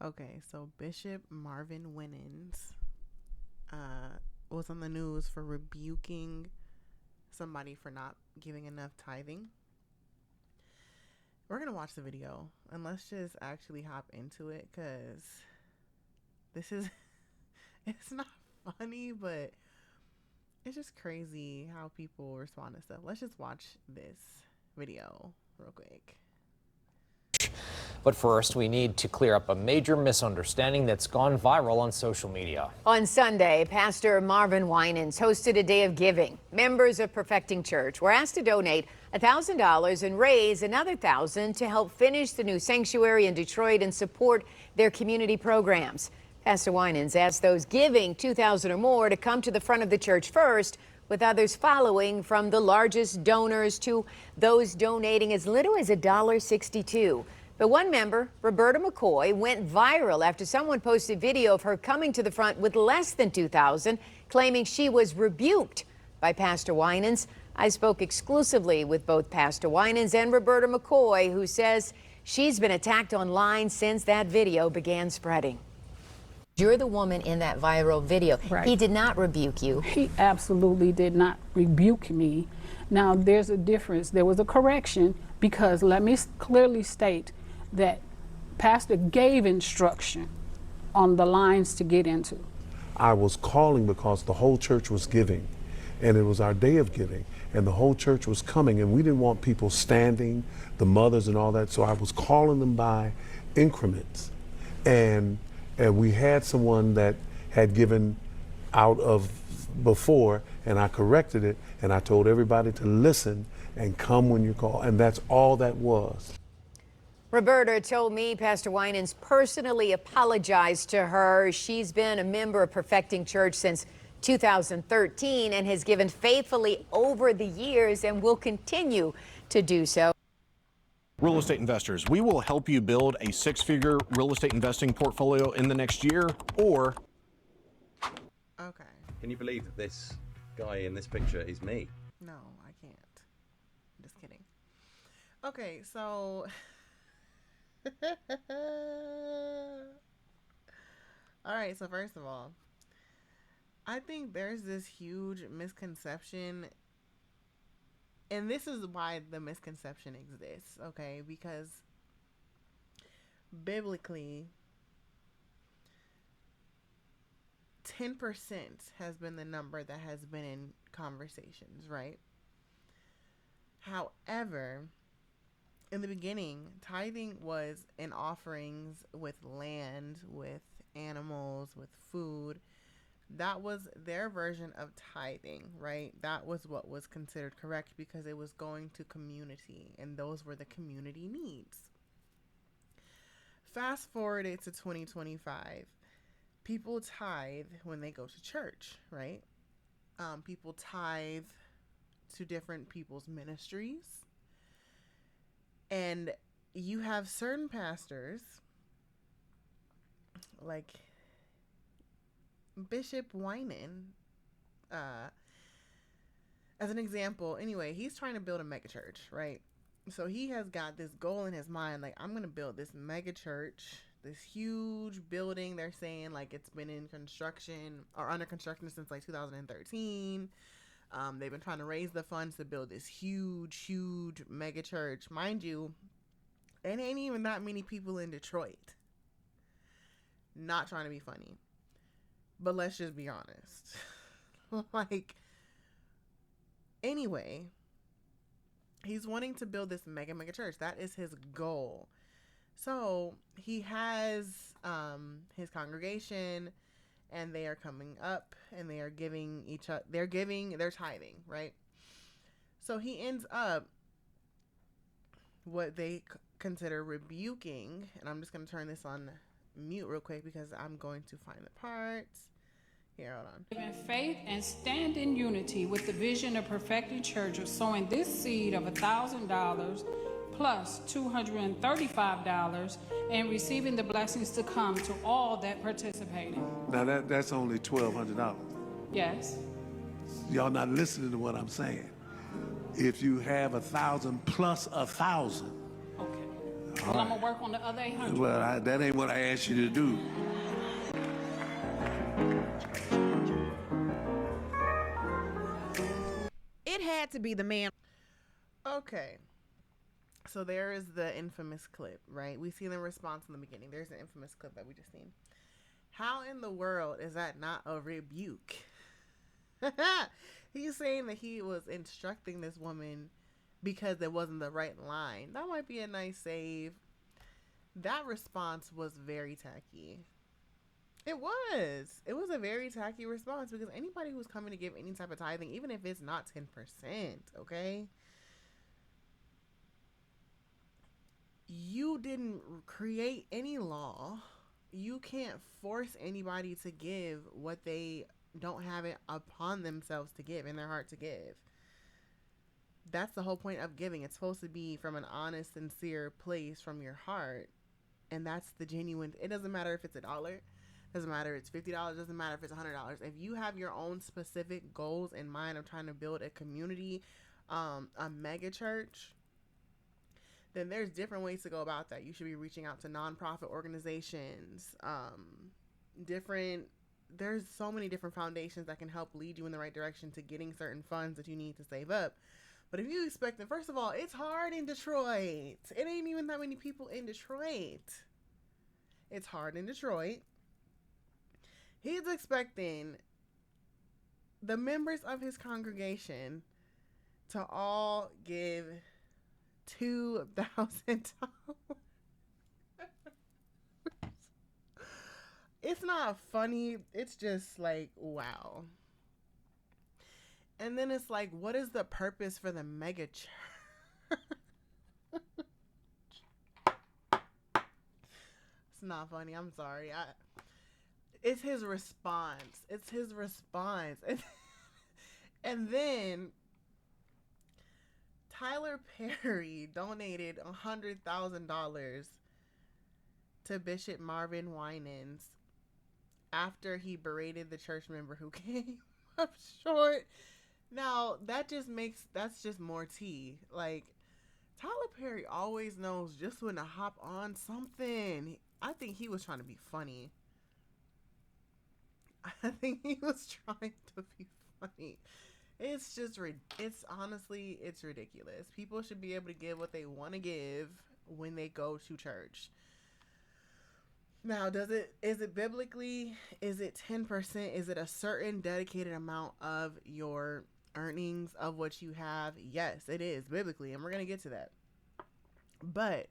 Okay, so Bishop Marvin Winans was on the news for rebuking somebody for not giving enough tithing. We're going to watch the video and let's just actually hop into it because this is, it's not funny, but it's just crazy how people respond to stuff. Let's just watch this video real quick. But first, we need to clear up a major misunderstanding that's gone viral on social media. On Sunday, Pastor Marvin Winans hosted a day of giving. Members of Perfecting Church were asked to donate $1,000 and raise another $1,000 to help finish the new sanctuary in Detroit and support their community programs. Pastor Winans asked those giving $2,000 or more to come to the front of the church first, with others following, from the largest donors to those donating as little as $1.62. But one member, Roberta McCoy, went viral after someone posted video of her coming to the front with less than $2,000, claiming she was rebuked by Pastor Winans. I spoke exclusively with both Pastor Winans and Roberta McCoy, who says she's been attacked online since that video began spreading. You're the woman in that viral video. Right. He did not rebuke you. He absolutely did not rebuke me. Now, there's a difference. There was a correction because let me clearly state that Pastor gave instruction on the lines to get into. I was calling because the whole church was giving, and it was our day of giving, and the whole church was coming, and we didn't want people standing, the mothers and all that, so I was calling them by increments. And we had someone that had given out of before, and I corrected it, and I told everybody to listen and come when you call, and that's all that was. Roberta told me Pastor Winans personally apologized to her. She's been a member of Perfecting Church since 2013 and has given faithfully over the years and will continue to do so. Real estate investors, we will help you build a six-figure real estate investing portfolio in the next year, or... Okay. Can you believe that this guy in this picture is me? No, I can't. I'm just kidding. Okay, so... All right, so first of all, I think there's this huge misconception, and this is why the misconception exists, okay? Because biblically, 10% has been the number that has been in conversations, right? However, in the beginning, tithing was in offerings with land, with animals, with food. That was their version of tithing, right? That was what was considered correct because it was going to community, and those were the community needs. Fast forward it to 2025. People tithe when they go to church, right? People tithe to different people's ministries. And you have certain pastors, like Bishop Winan, as an example. Anyway, he's trying to build a mega church, right? So he has got this goal in his mind, like, I'm going to build this mega church, this huge building. They're saying like it's been in construction or under construction since like 2013. They've been trying to raise the funds to build this huge mega church. Mind you, it ain't even that many people in Detroit. Not trying to be funny, but let's just be honest. Like, anyway, he's wanting to build this mega church. That is his goal. So he has his congregation, and they are coming up and they are giving they're tithing, right? So he ends up what they consider rebuking, and I'm just going to turn this on mute real quick because I'm going to find the parts. Here, hold on. Live in faith and stand in unity with the vision of Perfecting Church of sowing this seed of $1,000 plus $235 and receiving the blessings to come to all that participated. Now that's only $1,200. Yes. Y'all not listening to what I'm saying. If you have 1,000 plus 1,000, Okay. Well, I'm gonna work on the other 800. Well, that ain't what I asked you to do. It had to be the man. Okay. So there is the infamous clip, right? We see the response in the beginning. There's an infamous clip that we just seen. How in the world is that not a rebuke? He's saying that he was instructing this woman because it wasn't the right line. That might be a nice save. That response was very tacky. It was. It was a very tacky response because anybody who's coming to give any type of tithing, even if it's not 10%, okay? You didn't create any law. You can't force anybody to give what they don't have it upon themselves to give, in their heart to give. That's the whole point of giving. It's supposed to be from an honest, sincere place from your heart. And that's the genuine. It doesn't matter if it's $1. Doesn't matter if it's $50. Doesn't matter if it's $100. If you have your own specific goals in mind of trying to build a community, a mega church, then there's different ways to go about that. You should be reaching out to nonprofit organizations, there's so many different foundations that can help lead you in the right direction to getting certain funds that you need to save up. But if you expect that, first of all, it's hard in Detroit. It ain't even that many people in Detroit. It's hard in Detroit. He's expecting the members of his congregation to all give $2,000. It's not funny. It's just like, wow. And then it's like, what is the purpose for the mega church? It's not funny. I'm sorry. It's his response. It's his response. And then Tyler Perry donated $100,000 to Bishop Marvin Winans after he berated the church member who came up short. Now, that's just more tea. Like, Tyler Perry always knows just when to hop on something. I think he was trying to be funny. I think he was trying to be funny. It's honestly, it's ridiculous. People should be able to give what they want to give when they go to church. Now, is it biblically, is it 10%? Is it a certain dedicated amount of your earnings of what you have? Yes, it is biblically, and we're going to get to that. But,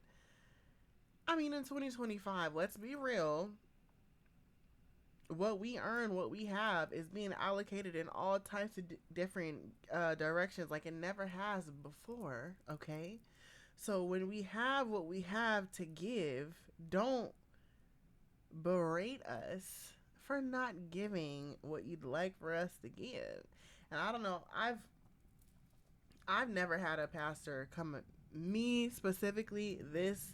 I mean, in 2025, let's be real. What we earn, what we have is being allocated in all types of different directions like it never has before, okay? So when we have what we have to give, don't berate us for not giving what you'd like for us to give. And I don't know, I've never had a pastor come at me specifically this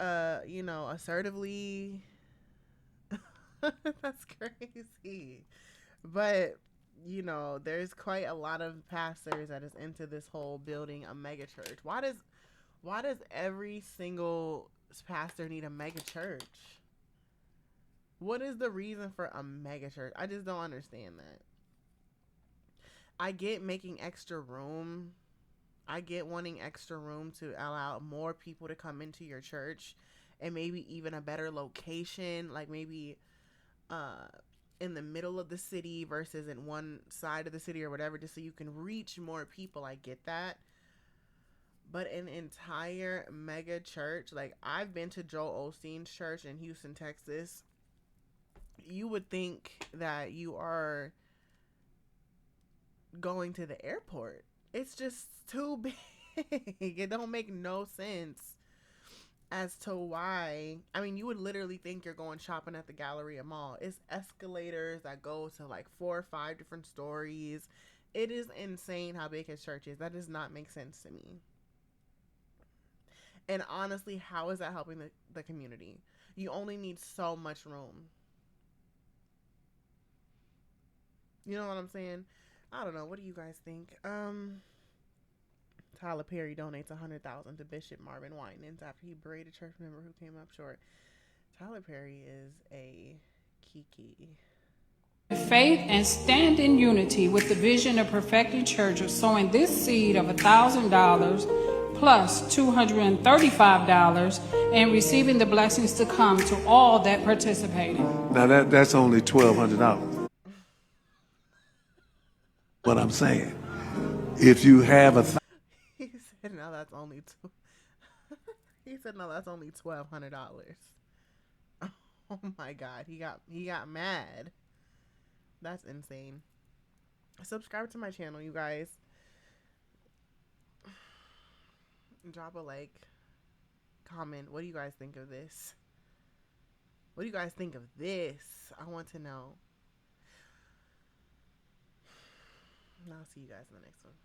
assertively. That's crazy. But there's quite a lot of pastors that is into this whole building a mega church. Why does every single pastor need a mega church? What is the reason for a mega church? I just don't understand that. I get making extra room. I get wanting extra room to allow more people to come into your church, and maybe even a better location, like maybe in the middle of the city versus in one side of the city or whatever, just so you can reach more people. I get that. But an entire mega church, like I've been to Joel Osteen's church in Houston, Texas. You would think that you are going to the airport. It's just too big. It don't make no sense as to why. I mean, you would literally think you're going shopping at the Galleria Mall. It's escalators that go to like 4 or 5 different stories. It is insane how big his church is. That does not make sense to me. And honestly, how is that helping the community? You only need so much room. You know what I'm saying? I don't know. What do you guys think? Tyler Perry donates $100,000 to Bishop Marvin Winans after he berated a church member who came up short. Tyler Perry is a kiki. Faith and stand in unity with the vision of perfecting church of sowing this seed of $1,000 plus $235 and receiving the blessings to come to all that participated. Now that's only $1,200. What I'm saying, if you have he said no, that's only he said no, that's only $1,200. Oh my God, he got mad. That's insane. Subscribe to my channel, you guys. Drop a like, comment. What do you guys think of this? What do you guys think of this? I want to know. And I'll see you guys in the next one.